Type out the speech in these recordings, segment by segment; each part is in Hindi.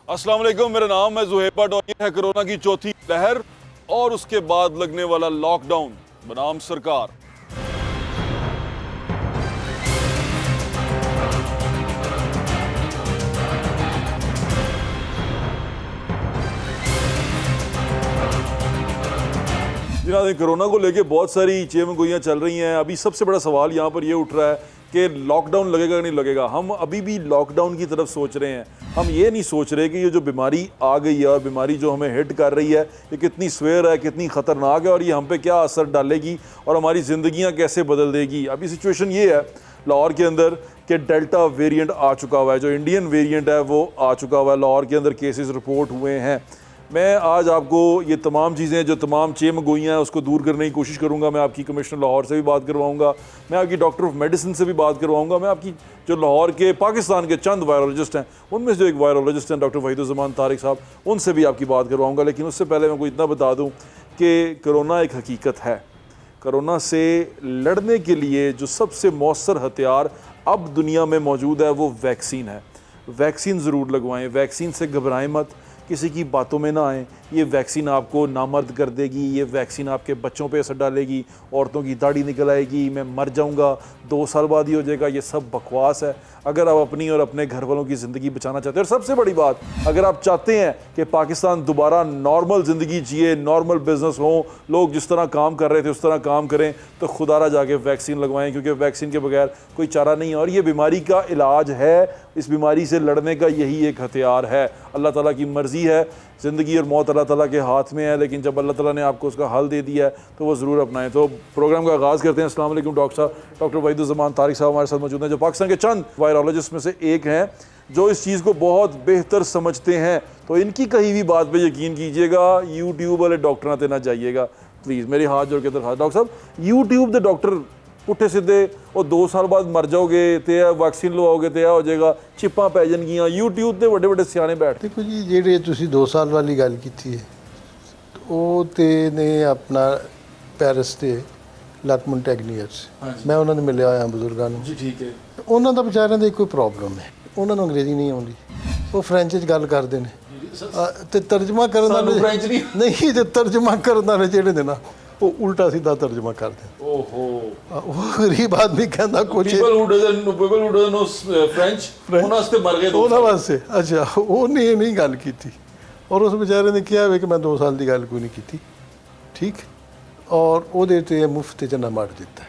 अस्सलाम वालेकुम, मेरा नाम है ज़ुहैब भट्ट और ये है कोरोना की चौथी लहर और उसके बाद लगने वाला लॉकडाउन बनाम सरकार। जी नाज़रीन, कोरोना को लेके बहुत सारी चेम गोइयाँ चल रही हैं। अभी सबसे बड़ा सवाल यहाँ पर ये उठ रहा है कि लॉकडाउन लगेगा कि नहीं लगेगा। हम अभी भी लॉकडाउन की तरफ सोच रहे हैं, हम ये नहीं सोच रहे कि ये जो बीमारी आ गई है और बीमारी जो हमें हिट कर रही है ये कितनी स्वेयर है, कितनी ख़तरनाक है और ये हम पे क्या असर डालेगी और हमारी ज़िंदगियाँ कैसे बदल देगी। अभी सिचुएशन ये है लाहौर के अंदर कि डेल्टा वेरिएंट आ चुका हुआ है, जो इंडियन वेरिएंट है वो आ चुका हुआ है। लाहौर के अंदर केसेस रिपोर्ट हुए हैं। मैं आज आपको ये तमाम चीज़ें जो तमाम चेम गोइयाँ हैं उसको दूर करने की कोशिश करूँगा। मैं आपकी कमिश्नर लाहौर से भी बात करवाऊँगा, मैं आपकी डॉक्टर ऑफ मेडिसिन से भी बात करवाऊँगा, मैं आपकी जो लाहौर के पाकिस्तान के चंद वायरोलॉजिस्ट हैं उनमें से जो एक वायरोलॉजिस्ट हैं डॉक्टर वहीदुज़्ज़मान तारिक साहब, उनसे भी आपकी बात करवाऊँगा। लेकिन उससे पहले मैं आपको इतना बता दूँ कि कोरोना एक हकीकत है। कोरोना से लड़ने के लिए जो सबसे मौसर हथियार अब दुनिया में मौजूद है वो वैक्सीन है। वैक्सीन ज़रूर लगवाएं, वैक्सीन से घबराएं मत, किसी की बातों में ना आएँ। ये वैक्सीन आपको नामर्द कर देगी, ये वैक्सीन आपके बच्चों पे असर डालेगी, औरतों की दाढ़ी निकल आएगी, मैं मर जाऊंगा, 2 साल बाद ही हो जाएगा, ये सब बकवास है। अगर आप अपनी और अपने घर वालों की ज़िंदगी बचाना चाहते हैं और सबसे बड़ी बात, अगर आप चाहते हैं कि पाकिस्तान दोबारा नॉर्मल ज़िंदगी जिए, नॉर्मल बिज़नेस हो, लोग जिस तरह काम कर रहे थे उस तरह काम करें, तो खुदारा जाके वैक्सीन लगवाएं, क्योंकि वैक्सीन के बगैर कोई चारा नहीं है और ये बीमारी का इलाज है। इस बीमारी से लड़ने का यही एक हथियार है। अल्लाह ताला की मर्ज़ी है, ज़िंदगी और मौत अल्लाह ताला के हाथ में है, लेकिन जब अल्लाह ताला ने आपको उसका हल दे दिया है तो वो ज़रूर अपनाएं। तो प्रोग्राम का आगाज़ करते हैं। अस्सलाम वालेकुम डॉक्टर साहब। डॉक्टर वहीदुज़्ज़मान तारिक साहब हमारे साथ मौजूद हैं, जो पाकिस्तान के चंद वायरोलॉजिस्ट में से एक हैं जो इस चीज़ को बहुत बेहतर समझते हैं। तो इनकी कही हुई बात पर यकीन कीजिएगा, यूट्यूब वाले डॉक्टर आते ना जाइएगा प्लीज़, मेरे हाथ जोड़ के दरखास्त। डॉक्टर साहब, यूट्यूब के डॉक्टर पुट्ठे सीधे और 2 साल बाद मर जाओगे तो वैक्सीन लवाओगे तो हो जाएगा, चिप्पां पै जाएंगियां, यूट्यूब ते बड़े बड़े सियाने बैठ। देखो जी, ਜਿਹੜੇ ਤੁਸੀਂ 2 ਸਾਲ ਵਾਲੀ ਗੱਲ ਕੀਤੀ ਹੈ ਉਹ ਤੇ ਨੇ ਆਪਣਾ ਪੈਰਿਸ ਤੇ ਲੱਕ ਮੌਂਟੈਗਨੀਅਰਸ, ਮੈਂ ਉਹਨਾਂ ਨੂੰ ਮਿਲਿਆ ਹੋਇਆ ਬਜ਼ੁਰਗਾਂ ਨੂੰ जी ठीक है। ਉਹਨਾਂ ਦਾ ਵਿਚਾਰਿਆਂ ਦਾ ਇੱਕੋ ਪ੍ਰੋਬਲਮ ਹੈ, ਉਹਨਾਂ ਨੂੰ ਅੰਗਰੇਜ਼ੀ ਨਹੀਂ ਆਉਂਦੀ, ਉਹ ਫ੍ਰੈਂਚ 'ਚ ਗੱਲ ਕਰਦੇ ਨੇ ਤੇ ਤਰਜਮਾ ਕਰਨ ਵਾਲੇ ਨਹੀਂ, ਤੇ ਤਰਜਮਾ ਕਰਨ ਵਾਲੇ ਜਿਹੜੇ ਨੇ ਨਾ ਉਹ ਉਲਟਾ ਸਿੱਧਾ ਤਰਜਮਾ ਕਰਦੇ। ओहो, ਉਹ ਗਰੀਬ ਆਦਮੀ ਕਹਿੰਦਾ ਕੁਛ people who doesn't know French ਉਹਨਾਂ ਵਾਸਤੇ ਮਰ ਗਏ। ਉਹਨਾਂ ਵਾਸਤੇ ਅੱਛਾ, ਉਹਨੇ ਇਹ ਨਹੀਂ ਗੱਲ ਕੀਤੀ ਔਰ ਉਸ ਵਿਚਾਰੇ ਨੇ ਕਿਹਾ ਵੇ ਕਿ ਮੈਂ 2 ਸਾਲ ਦੀ ਗੱਲ ਕੋਈ ਨਹੀਂ ਕੀਤੀ, ਠੀਕ, ਔਰ ਉਹਦੇ ਤੇ ਮੁਫਤ 'ਚ ਨਾ ਮਾਰ ਦਿੱਤਾ।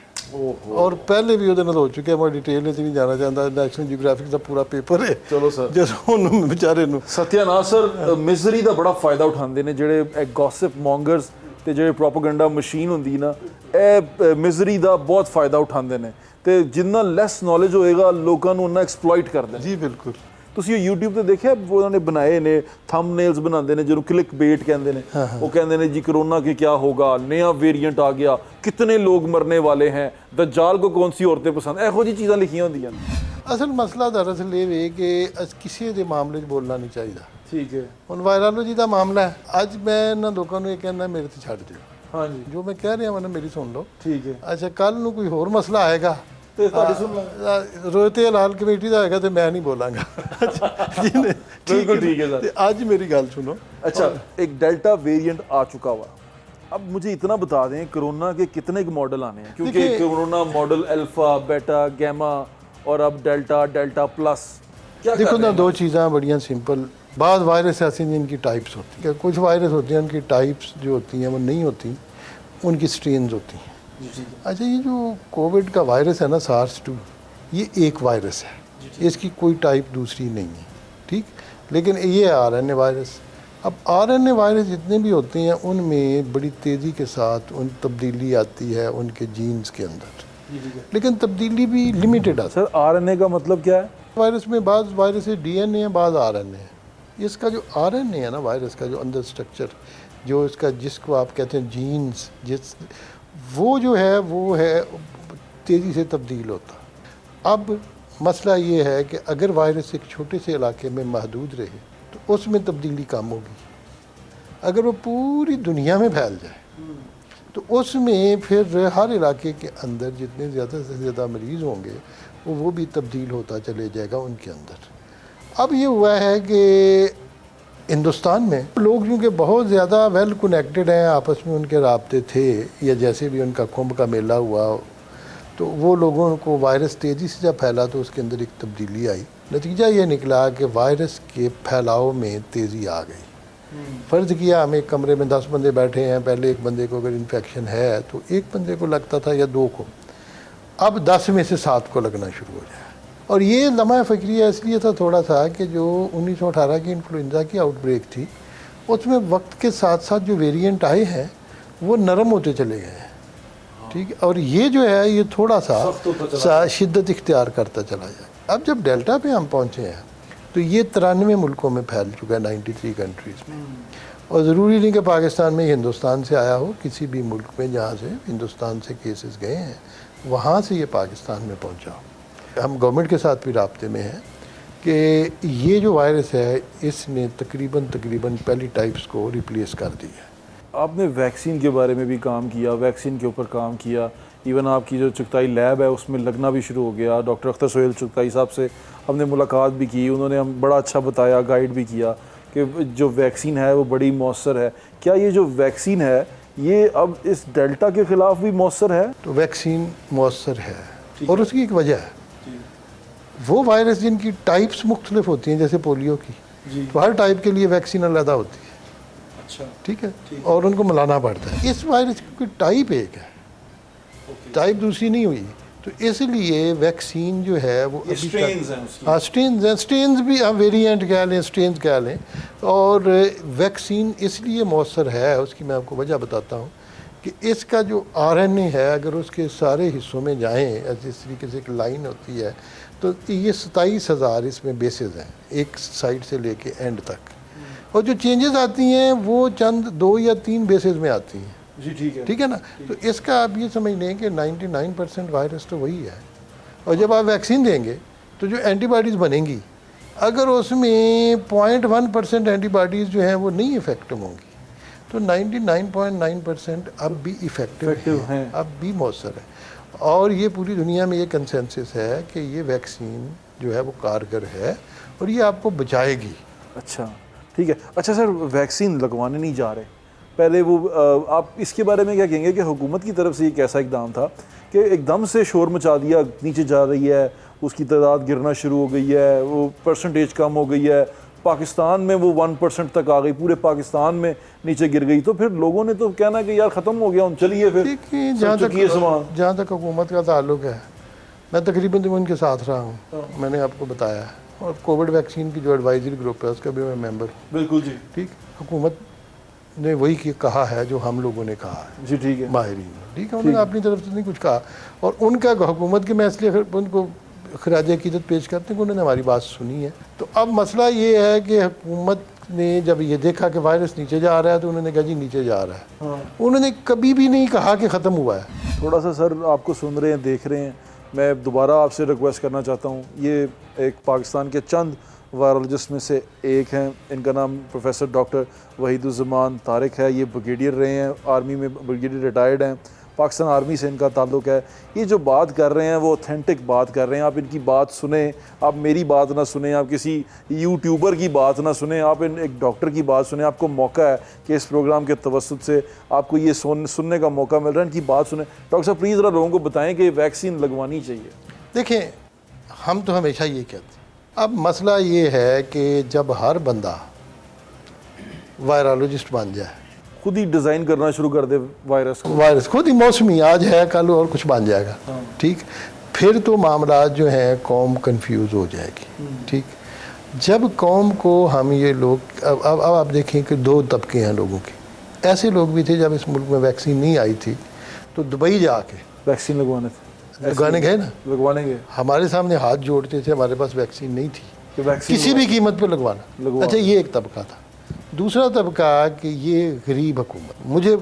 ਔਰ ਪਹਿਲੇ ਵੀ ਉਹਦੇ ਨਾਲ ਹੋ ਚੁੱਕਿਆ, ਮੈਂ ਡਿਟੇਲ ਵਿੱਚ ਨਹੀਂ ਜਾਣਾ ਚਾਹੁੰਦਾ, ਨੈਸ਼ਨਲ ਜਿਓਗ੍ਰਾਫਿਕ ਦਾ ਪੂਰਾ ਪੇਪਰ ਹੈ। ਚਲੋ ਸਰ, ਜਦੋਂ ਉਹਨੂੰ ਵਿਚਾਰੇ ਨੂੰ ਸਤਿਆਨਾਸ਼ ਸਰ ਮਿਜ਼ਰੀ ਦਾ ਬੜਾ ਫਾਇਦਾ ਉਠਾਉਂਦੇ ਨੇ ਜਿਹੜੇ ਗੌਸਿਪ ਮੌਂਗਰਸ ਤੇ ਜਿਹੜੇ ਪ੍ਰੋਪੇਗੈਂਡਾ ਮਸ਼ੀਨ ਹੁੰਦੀ ਨਾ, ਇਹ ਮਿਜ਼ਰੀ ਦਾ ਬਹੁਤ ਫਾਇਦਾ ਉਠਾਉਂਦੇ ਨੇ ਤੇ ਜਿੰਨਾ ਲੈਸ ਨੌਲੇਜ ਹੋਏਗਾ ਲੋਕਾਂ ਨੂੰ ਉਹਨਾਂ ਐਕਸਪਲੋਇਟ ਕਰਦੇ ਨੇ। ਜੀ ਬਿਲਕੁਲ। ਤੁਸੀਂ ਇਹ YouTube ਤੇ ਦੇਖਿਆ ਉਹਨਾਂ ਨੇ ਬਣਾਏ ਨੇ ਥੰਬਨੇਲਸ ਬਣਾਉਂਦੇ ਨੇ ਜਿਹਨੂੰ ਕਲਿੱਕ ਬੇਟ ਕਹਿੰਦੇ ਨੇ। ਉਹ ਕਹਿੰਦੇ ਨੇ ਜੀ कोरोना के क्या होगा, नया वेरिएंट आ गया, कितने लोग मरने वाले हैं, दज्जाल को कौन सी औरतें पसंद, ਇਹੋ ਜਿਹੀ ਚੀਜ਼ਾਂ ਲਿਖੀਆਂ ਹੁੰਦੀਆਂ ਨੇ। ਅਸਲ ਮਸਲਾ ਦਰਅਸਲ ਇਹ ਵੇ ਕਿ ਕਿਸੇ ਦੇ ਮਾਮਲੇ 'ਚ ਬੋਲਣਾ ਨਹੀਂ ਚਾਹੀਦਾ। ਠੀਕ ਹੈ। ਹੁਣ ਵਾਇਰੋਲੋਜੀ ਦਾ ਮਾਮਲਾ ਹੈ, ਅੱਜ ਮੈਂ ਇਹਨਾਂ ਲੋਕਾਂ ਨੂੰ ਇਹ ਕਹਿੰਦਾ ਮੇਰੇ ਤੇ ਛੱਡ ਦਿਓ। ਹਾਂਜੀ, ਜੋ ਮੈਂ ਕਹਿ ਰਿਹਾ ਮੈਨੂੰ ਮੇਰੀ ਸੁਣ ਲਓ। ਠੀਕ ਹੈ। ਅੱਛਾ, ਕੱਲ ਨੂੰ ਕੋਈ ਹੋਰ ਮਸਲਾ ਆਏਗਾ ਤੇ ਤੁਹਾਡੀ ਸੁਣ ਲਾਂਗੇ। ਰੋਇਤੇ ਹਲਾਲ ਕਮੇਟੀ ਦਾ ਹੋਏਗਾ ਤੇ ਮੈਂ ਨਹੀਂ ਬੋਲਾਂਗਾ। बिल्कुल ठीक है सर। ਤੇ ਅੱਜ ਮੇਰੀ ਗੱਲ ਸੁਣੋ। अच्छा, एक डेल्टा वेरिएंट आ चुका हुआ, अब मुझे इतना बता दें कोरोना के कितने के मॉडल आने हैं, क्योंकि कोरोना मॉडल अल्फा, बेटा, गैमा और अब डेल्टा, डेल्टा प्लस। क्या देखो ना, 2 चीज़ें बढ़िया सिंपल। बाद वायरस ऐसे हैं जिनकी टाइप्स होती हैं, कुछ वायरस होती हैं उनकी टाइप्स जो होती हैं वो नहीं होती, उनकी स्ट्रेन्स होती हैं। अच्छा, ये जो कोविड का वायरस है ना, SARS-2, ये एक वायरस है, इसकी कोई टाइप दूसरी नहीं है, ठीक। लेकिन ये RNA वायरस, अब RNA वायरस जितने भी होते हैं उनमें बड़ी तेज़ी के साथ उन तब्दीली आती है उनके जीन्स के अंदर, लेकिन तब्दीली भी लिमिटेड आती है। सर, RNA का मतलब क्या है? वायरस में बाज़ वायरस DNA है, बाज़ RNA है। इसका जो RNA है ना वायरस का, जो अंदर स्ट्रक्चर, जो इसका जिसको आप कहते हैं जीन्स, जिस वो जो है वो है तेज़ी से तब्दील होता। अब मसला ये है कि अगर वायरस एक छोटे से इलाके में महदूद रहे तो उसमें तब्दीली कम होगी, अगर वो पूरी दुनिया में फैल जाए तो उसमें फिर हर इलाके के अंदर जितने ज़्यादा से ज़्यादा मरीज़ होंगे वो भी तब्दील होता चले जाएगा उनके अंदर। अब ये हुआ है कि हिंदुस्तान में लोग क्योंकि बहुत ज़्यादा वेल कनेक्टेड हैं, आपस में उनके राब्ते थे, या जैसे भी उनका कुंभ का मेला हुआ तो वो लोगों को वायरस तेज़ी से जब फैला तो उसके अंदर एक तब्दीली आई। नतीजा ये निकला कि वायरस के फैलाव में तेज़ी आ गई। फ़र्ज़ किया हम एक कमरे में 10 बंदे बैठे हैं, पहले एक बंदे को अगर इन्फेक्शन है तो एक बंदे को लगता था या 2 को, अब 10 में से 7 को लगना शुरू हो जाए। और ये लम्हा फ़िक्रिया इसलिए था थोड़ा सा कि जो 1918 की इन्फ्लुएंज़ा की आउटब्रेक थी उसमें वक्त के साथ साथ जो वेरिएंट आए हैं वो नरम होते चले गए हैं, ठीक है, और ये जो है ये थोड़ा सा शिद्दत इख्तियार करता चला जाए। अब जब डेल्टा पे हम पहुँचे हैं तो ये 93 मुल्कों में फैल चुका है, 93 कंट्रीज़ में। और ज़रूरी नहीं कि पाकिस्तान में हिंदुस्तान से आया हो, किसी भी मुल्क में जहाँ से हिंदुस्तान से केसेस गए हैं वहाँ से ये पाकिस्तान में पहुँचा हो। हम गवर्नमेंट के साथ भी राब्ते में हैं कि ये जो वायरस है इसने तकरीबन पहली टाइप्स को रिप्लेस कर दिया है। आपने वैक्सीन के बारे में भी काम किया, वैक्सीन के ऊपर काम किया, इवन आपकी जो चुगताई लैब है उसमें लगना भी शुरू हो गया। डॉक्टर अख्तर सोहेल चुगताई साहब से हमने मुलाकात भी की, उन्होंने हम बड़ा अच्छा बताया, गाइड भी किया कि जो वैक्सीन है वो बड़ी मौसर है। क्या ये जो वैक्सीन है ये अब इस डेल्टा के ख़िलाफ़ भी मौसर है? तो वैक्सीन मौसर है और उसकी एक वजह है, वो वायरस जिनकी टाइप्स मुख्तलिफ होती हैं, जैसे पोलियो की, तो हर टाइप के लिए वैक्सीन अलग होती है। अच्छा, ठीक है, और उनको मिलाना पड़ता है। इस वायरस की टाइप एक है, टाइप दूसरी नहीं हुई, तो इसलिए वैक्सीन जो है वो स्ट्रेन्स हैं उसकी। हाँ, स्ट्रेन्स भी हम वेरिएंट कह लें, स्ट्रेन्स कह लें। और वैक्सीन इसलिए मौसर है, उसकी मैं आपको वजह बताता हूँ कि इसका जो RNA है अगर उसके सारे हिस्सों में जाएँ, जिस तरीके से एक लाइन होती है, तो ये 27,000 इसमें बेसेस हैं एक साइड से लेके एंड तक, और जो चेंजेस आती हैं वो चंद 2 या 3 बेसेस में आती हैं। जी ठीक है ना, तो इसका आप ये समझ लें कि 99% वायरस तो वही है। और जब आप वैक्सीन देंगे तो जो एंटीबॉडीज़ बनेंगी, अगर उसमें 0.1% एंटीबॉडीज़ जो हैं वो नहीं इफ़ेक्टिव होंगी, तो 99.9% अब भी इफ़ेक्टिव हैं, अब भी मौसर है। और ये पूरी दुनिया में ये कंसेंसस है कि ये वैक्सीन जो है वो कारगर है और ये आपको बचाएगी। अच्छा, ठीक है। अच्छा सर, वैक्सीन लगवाने नहीं जा रहे, पहले वो आप इसके बारे में क्या कहेंगे कि हुकूमत की तरफ से ये कैसा इकदाम था कि एकदम से शोर मचा दिया, नीचे जा रही है, उसकी तादाद गिरना शुरू हो गई है, वो परसेंटेज कम हो गई है, पाकिस्तान में वो 1% तक आ गई, पूरे पाकिस्तान में नीचे गिर गई, तो फिर लोगों ने तो कहना कि यार ख़त्म हो गया, हम चलिए फिर। देखिए, जहाँ तक हुकूमत का ताल्लुक है, मैं तकरीबन तो उनके साथ रहा हूँ, मैंने आपको बताया है, और कोविड वैक्सीन की जो एडवाइजरी ग्रुप है उसका भी मैं मेंबर हूँ। बिल्कुल जी, ठीक, हुकूमत ने वही कहा है जो हम लोगों ने कहा है जी, ठीक है, माहिरीन, ठीक है, उन्होंने अपनी तरफ से नहीं कुछ कहा। और उनका हुकूमत के मैं इसलिए उनको खराज अकीदत पेश करते हैं कि उन्होंने हमारी बात सुनी है। तो अब मसला ये है कि हुकूमत ने जब ये देखा कि वायरस नीचे जा रहा है तो उन्होंने कहा जी नीचे जा रहा है। हाँ। उन्होंने कभी भी नहीं कहा कि ख़त्म हुआ है। थोड़ा सा सर आपको सुन रहे हैं, देख रहे हैं, मैं दोबारा आपसे रिक्वेस्ट करना चाहता हूँ, ये एक पाकिस्तान के चंद वायरोलॉजिस्ट में से एक हैं, इनका नाम प्रोफेसर डॉक्टर वहीदुज़्ज़मान तारिक है। ये ब्रिगेडियर रहे हैं, आर्मी में ब्रिगेडियर रिटायर्ड हैं, पाकिस्तान आर्मी से इनका ताल्लुक़ है। ये जो बात कर रहे हैं वो ऑथेंटिक बात कर रहे हैं। आप इनकी बात सुने, आप मेरी बात ना सुने, आप किसी यूट्यूबर की बात ना सुने, आप एक डॉक्टर की बात सुने। आपको मौका है कि इस प्रोग्राम के तवस्सुत से आपको ये सुनने का मौका मिल रहा है, इनकी बात सुने। डॉक्टर साहब प्लीज़ ज़रा लोगों को बताएँ कि वैक्सीन लगवानी चाहिए। देखें, हम तो हमेशा ये कहते हैं, अब मसला ये है कि जब हर बंदा वायरोलॉजिस्ट बन जाए, खुद ही डिज़ाइन करना शुरू कर दे वायरस को, वायरस खुद ही मौसमी आज है कल और कुछ बन जाएगा, ठीक, फिर तो मामला जो हैं कौम कंफ्यूज हो जाएगी। ठीक, जब कौम को हम ये लोग अब आप देखें कि 2 तबके हैं लोगों के। ऐसे लोग भी थे जब इस मुल्क में वैक्सीन नहीं आई थी तो दुबई जाके वैक्सीन लगवाने थे, लगवाने गए ना, लगवाने गए, हमारे सामने हाथ जोड़ते थे, हमारे पास वैक्सीन नहीं थी, कि वैक्सीन किसी भी कीमत पर लगवाना। अच्छा, ये एक तबका था। दूसरा तबका कि ये गरीब हुकूमत, मुझे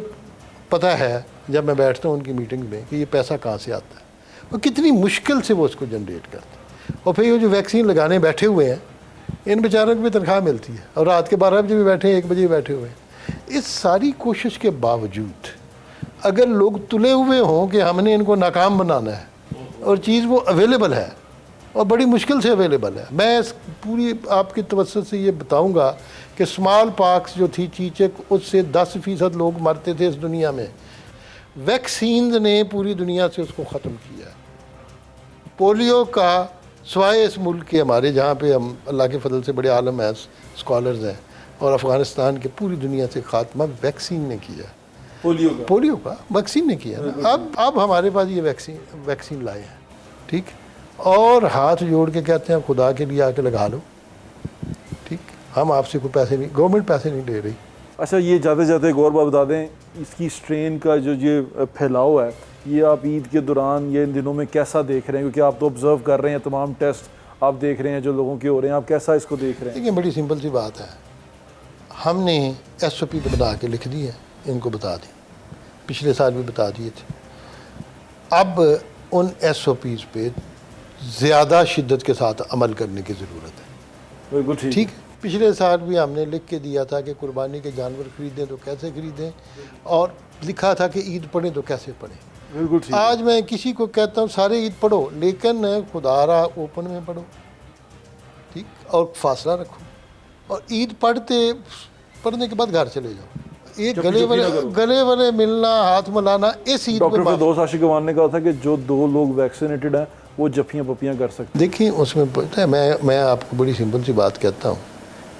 पता है जब मैं बैठता हूँ उनकी मीटिंग में कि ये पैसा कहाँ से आता है और कितनी मुश्किल से वो उसको जनरेट करते हैं। और फिर ये जो वैक्सीन लगाने बैठे हुए हैं, इन बेचारों को भी तनख्वाह मिलती है और रात के 12 बजे भी बैठे हैं, 1 बजे भी बैठे हुए हैं। इस सारी कोशिश के बावजूद अगर लोग तुले हुए हों कि हमने इनको नाकाम बनाना है और चीज़ वो अवेलेबल है और बड़ी मुश्किल से अवेलेबल है। मैं पूरी आपकी तवज्जो से ये बताऊंगा कि स्मॉल पॉक्स जो थी चीचक, उससे 10% लोग मरते थे इस दुनिया में। वैक्सीन ने पूरी दुनिया से उसको ख़त्म किया। पोलियो का सिवाय इस मुल्क के हमारे, जहाँ पे हम अल्लाह के फजल से बड़े आलम हैं, स्कॉलर्स हैं, और अफ़गानिस्तान के, पूरी दुनिया से ख़ात्मा वैक्सीन ने किया। पोलियो का वैक्सीन ने किया ना। अब हमारे पास ये वैक्सीन लाए हैं, ठीक, और हाथ जोड़ के कहते हैं खुदा के लिए आके लगा लो, ठीक, हम आपसे कोई पैसे नहीं, गवर्नमेंट पैसे नहीं दे रही। अच्छा, ये जाते जाते एक और बात बता दें, इसकी स्ट्रेन का जो ये फैलाव है, ये आप ईद के दौरान ये इन दिनों में कैसा देख रहे हैं? क्योंकि आप तो ऑब्जर्व कर रहे हैं, तमाम टेस्ट आप देख रहे हैं जो लोगों के हो रहे हैं, आप कैसा इसको देख रहे हैं? देखिए, बड़ी सिंपल सी बात है, हमने SOP तो बता के लिख दी है, इनको बता दी, पिछले साल भी बता दिए थे। अब उन SOPs पे ज़्यादा शिद्दत के साथ अमल करने की ज़रूरत है। बिल्कुल ठीक। पिछले साल भी हमने लिख के दिया था कि कुर्बानी के जानवर ख़रीदें तो कैसे ख़रीदें, और लिखा था कि ईद पढ़ें तो कैसे पढ़ें। बिल्कुल ठीक। आज मैं किसी को कहता हूँ सारे ईद पढ़ो, लेकिन खुदारा ओपन में पढ़ो, ठीक, और फासला रखो, और ईद पढ़ने के बाद घर चले जाओ। एक गले वाले मिलना, हाथ मिलाना, इस ईद डॉक्टर फिरदौस आशिक अवान ने कहा था कि जो 2 लोग वैक्सीनेटेड हैं वो जफ्फियाँ पप्पियाँ कर सकते हैं। देखिए, उसमें पता है, मैं आपको बड़ी सिंपल सी बात कहता हूँ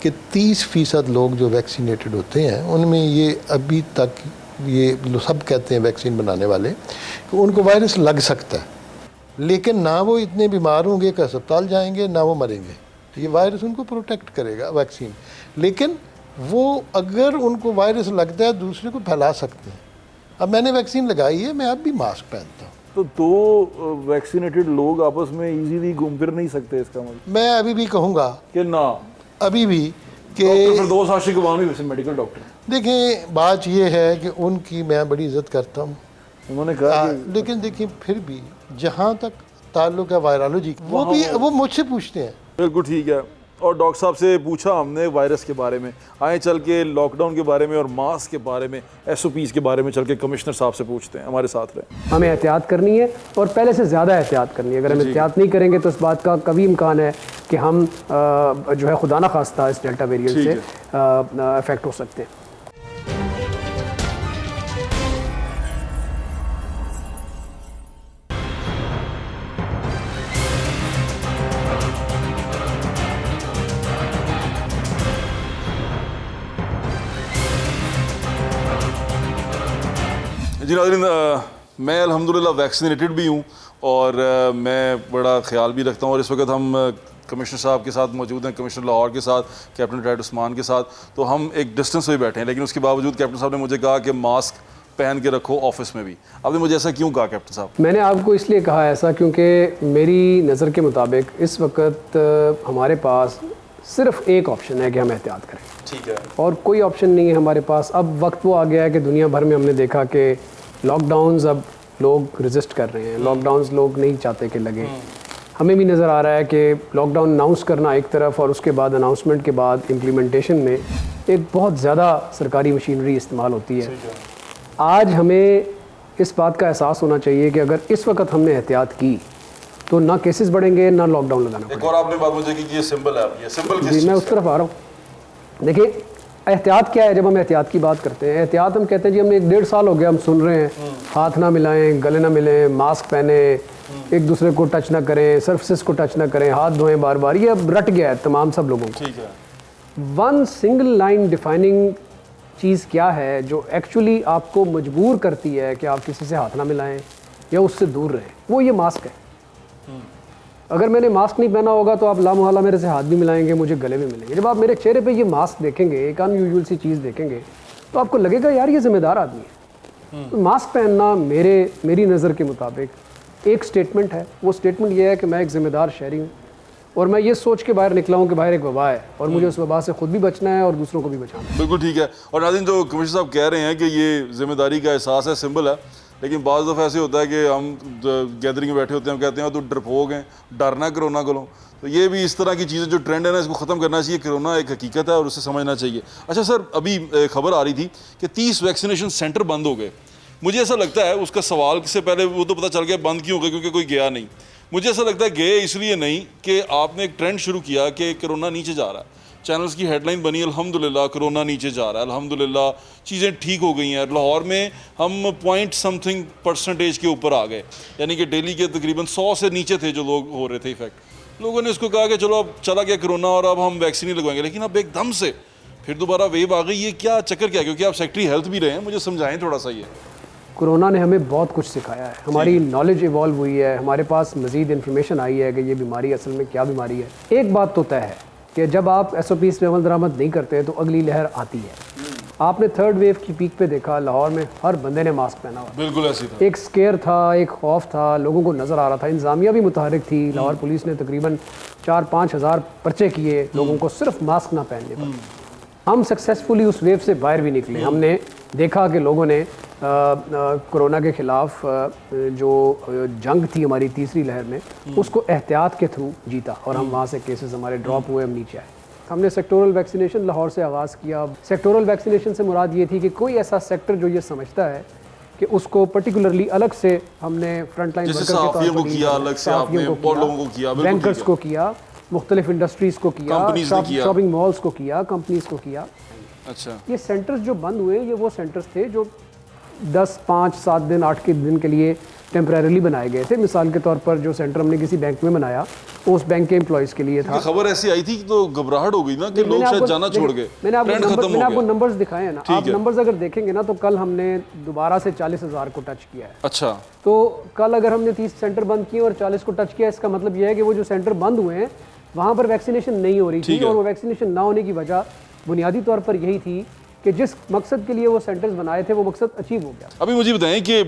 कि 30% लोग जो वैक्सीनेटेड होते हैं, उनमें ये अभी तक, ये सब कहते हैं वैक्सीन बनाने वाले, कि उनको वायरस लग सकता है, लेकिन ना वो इतने बीमार होंगे कि अस्पताल जाएंगे, ना वो मरेंगे। ये वायरस उनको प्रोटेक्ट करेगा वैक्सीन, लेकिन वो अगर उनको वायरस लगता है दूसरे को फैला सकते हैं। अब मैंने वैक्सीन लगाई है, मैं अब भी मास्क पहनता हूँ। तो 2 वैक्सीनेटेड लोग आपस में इजीली घूम फिर नहीं सकते, इसका मतलब? मैं अभी भी कहूँगा कि ना, अभी भी कि डॉक्टर फिरदौस आशिक अवान भी वैसे मेडिकल डॉक्टर, देखें, बात ये है कि उनकी मैं बड़ी इज्जत करता हूँ, उन्होंने कहा लेकिन देखिए फिर भी जहाँ तक ताल्लुक है वायरोलॉजी, वो मुझसे पूछते हैं। बिल्कुल ठीक है। और डॉक्टर साहब से पूछा हमने वायरस के बारे में, आए चल के लॉकडाउन के बारे में और मास्क के बारे में, SOPs के बारे में चल के कमिश्नर साहब से पूछते हैं। हमारे साथ रहे। हमें एहतियात करनी है, और पहले से ज़्यादा एहतियात करनी है। अगर हम एहतियात नहीं करेंगे तो इस बात का कभी इम्कान है कि हम जो है खुदा न खास्ता इस डेल्टा वेरिएंट से अफेक्ट हो सकते हैं। जी नाज़रीन, मैं अल्हम्दुलिल्लाह वैक्सीनेटेड भी हूँ और मैं बड़ा ख्याल भी रखता हूँ। और इस वक्त हम कमिश्नर साहब के साथ मौजूद हैं, कमिश्नर लाहौर के साथ, कैप्टन रिटायर्ड उस्मान के साथ। तो हम एक डिस्टेंस पे बैठे हैं, लेकिन उसके बावजूद कैप्टन साहब ने मुझे कहा कि मास्क पहन के रखो ऑफिस में भी। आपने मुझे ऐसा क्यों कहा कैप्टन साहब? मैंने आपको इसलिए कहा ऐसा क्योंकि मेरी नज़र के मुताबिक इस वक्त हमारे पास सिर्फ एक ऑप्शन है कि हम एहतियात करें, ठीक है, और कोई ऑप्शन नहीं है हमारे पास। अब वक्त वो आ गया है कि दुनिया भर में हमने देखा कि लॉकडाउन्स अब लोग रेजिस्ट कर रहे हैं, लॉकडाउन्स लोग नहीं चाहते कि लगे। हमें भी नज़र आ रहा है कि लॉकडाउन अनाउंस करना एक तरफ, और उसके बाद अनाउंसमेंट के बाद इम्प्लीमेंटेशन में एक बहुत ज़्यादा सरकारी मशीनरी इस्तेमाल होती है। आज हमें इस बात का एहसास होना चाहिए कि अगर इस वक्त हमने एहतियात की तो ना केसेस बढ़ेंगे, ना लॉकडाउन लगाना एक और आपने बात मुझे की कि ये सिंबल है, ये सिंबल किस जी, मैं उस तरफ आ रहा हूँ। देखिए, एहतियात क्या है? जब हम एहतियात की बात करते हैं, एहतियात हम कहते हैं जी हमने 1.5 साल हो गया हम सुन रहे हैं, हाथ ना मिलाएं, गले ना मिलें, मास्क पहने, एक दूसरे को टच ना करें, सर्फेस को टच ना करें, हाथ धोएं बार बार। ये अब रट गया है तमाम सब लोगों को। ठीक है, वन सिंगल लाइन डिफाइनिंग चीज़ क्या है जो एक्चुअली आपको मजबूर करती है कि आप किसी से हाथ ना मिलाएं या उससे दूर रहें? वो ये मास्क है। अगर मैंने मास्क नहीं पहना होगा तो आप लामोहल्ला मेरे से हाथ भी मिलाएंगे, मुझे गले भी मिलेंगे। जब आप मेरे चेहरे पे ये मास्क देखेंगे, एक अनयूजुअल सी चीज़ देखेंगे, तो आपको लगेगा यार ये ज़िम्मेदार आदमी है। तो मास्क पहनना मेरी नज़र के मुताबिक एक स्टेटमेंट है। वो स्टेटमेंट ये है कि मैं एक ज़िम्मेदार शहरी हूँ और मैं ये सोच के बाहर निकला हूँ कि बाहर एक वबा है और मुझे उस वबा से खुद भी बचना है और दूसरों को भी बचाना है। बिल्कुल ठीक है। और नाज़रीन, जो कमिश्नर साहब कह रहे हैं कि ये जिम्मेदारी का एहसास है, सिंबल है, लेकिन बाज़ दफ़ा ऐसे होता है कि हम गैदरिंग में बैठे होते हैं, हम कहते हैं तो डरपोक हैं, डरना कोरोना को। तो ये भी इस तरह की चीज़ें जो ट्रेंड है ना, इसको ख़त्म करना चाहिए। कोरोना एक हकीकत है और उसे समझना चाहिए। अच्छा सर, अभी खबर आ रही थी कि 30 वैक्सीनेशन सेंटर बंद हो गए। मुझे ऐसा लगता है उसका सवाल से पहले वो तो पता चल गया बंद क्यों हो गए, क्योंकि कोई गया नहीं। मुझे ऐसा लगता है गए इसलिए नहीं कि आपने एक ट्रेंड शुरू किया कि कोरोना नीचे जा रहा है, चैनल्स की हेडलाइन बनी अल्हम्दुलिल्लाह कोरोना नीचे जा रहा है, अल्हम्दुलिल्लाह चीज़ें ठीक हो गई हैं। लाहौर में हम पॉइंट समथिंग % के ऊपर आ गए, यानी कि दिल्ली के तकरीबन 100 से नीचे थे जो लोग हो रहे थे इफेक्ट। लोगों ने इसको कहा कि चलो अब चला गया कोरोना और अब हम वैक्सीन ही लगवाएंगे, लेकिन अब एकदम से फिर दोबारा वेव आ गई। ये क्या चक्कर क्या, क्योंकि आप सेक्रेटरी हेल्थ भी रहे हैं, मुझे समझाएं थोड़ा सा ये। कोरोना ने हमें बहुत कुछ सिखाया है, हमारी नॉलेज इवॉल्व हुई है, हमारे पास मज़ीद इन्फॉर्मेशन आई है कि ये बीमारी असल में क्या बीमारी है। एक बात तो तय है कि जब आप SOPs पे अमल दरामद नहीं करते तो अगली लहर आती है। आपने थर्ड वेव की पीक पे देखा, लाहौर में हर बंदे ने मास्क पहना हुआ, बिल्कुल ऐसी था। एक स्केयर था, एक खौफ था, लोगों को नज़र आ रहा था। इंतज़ामिया भी मुतहरिक थी, लाहौर पुलिस ने तकरीबन 4-5 हज़ार पर्चे किए लोगों को सिर्फ मास्क ना पहनने पर। हम सक्सेसफुली उस वेव से बाहर भी निकले। हमने देखा कि लोगों ने कोरोना के ख़िलाफ़ जो जंग थी हमारी तीसरी लहर में, उसको एहतियात के थ्रू जीता और हम वहाँ से केसेस हमारे ड्रॉप हुए, हम नीचे आए। हमने सेक्टोरल वैक्सीनेशन लाहौर से आगाज़ किया। सेक्टोरल वैक्सीनेशन से मुराद ये थी कि कोई ऐसा सेक्टर जो ये समझता है कि उसको पर्टिकुलरली अलग से हमने फ्रंट लाइन जैसे सहाफ़ियों को किया, अलग से आपने बहुत लोगों को किया, बैंकर्स को किया, मुख्तलिफ इंडस्ट्रीज़ को किया, कंपनीज ने किया, शॉपिंग मॉल्स को किया, कंपनीज़ को किया। अच्छा, ये सेंटर्स जो बंद हुए ये वो सेंटर्स थे जो 10, 5, 7 दिन, 8 दिन के लिए टेम्परेरीली बनाए गए थे। मिसाल के तौर पर जो सेंटर हमने किसी बैंक में बनाया उस बैंक के एम्प्लॉयज़ के लिए था। खबर ऐसी आई थी कि तो घबराहट हो गई ना कि लोग शायद जाना छोड़ गए, मैंने आपको नंबर्स दिखाए हैं ना, आप है। नंबर्स अगर देखेंगे ना तो कल हमने दोबारा से 40,000 को टच किया है। अच्छा, तो कल अगर हमने 30 सेंटर बंद किए और 40 को टच किया, इसका मतलब यह है कि वो जो सेंटर बंद हुए हैं वहाँ पर वैक्सीनेशन नहीं हो रही थी, और वो वैक्सीनेशन ना होने की वजह बुनियादी तौर पर यही थी कि जिस मकसद के लिए वो सेंटर्स बनाए थे वो मकसद अचीव हो गया। अभी मुझे बताएं कि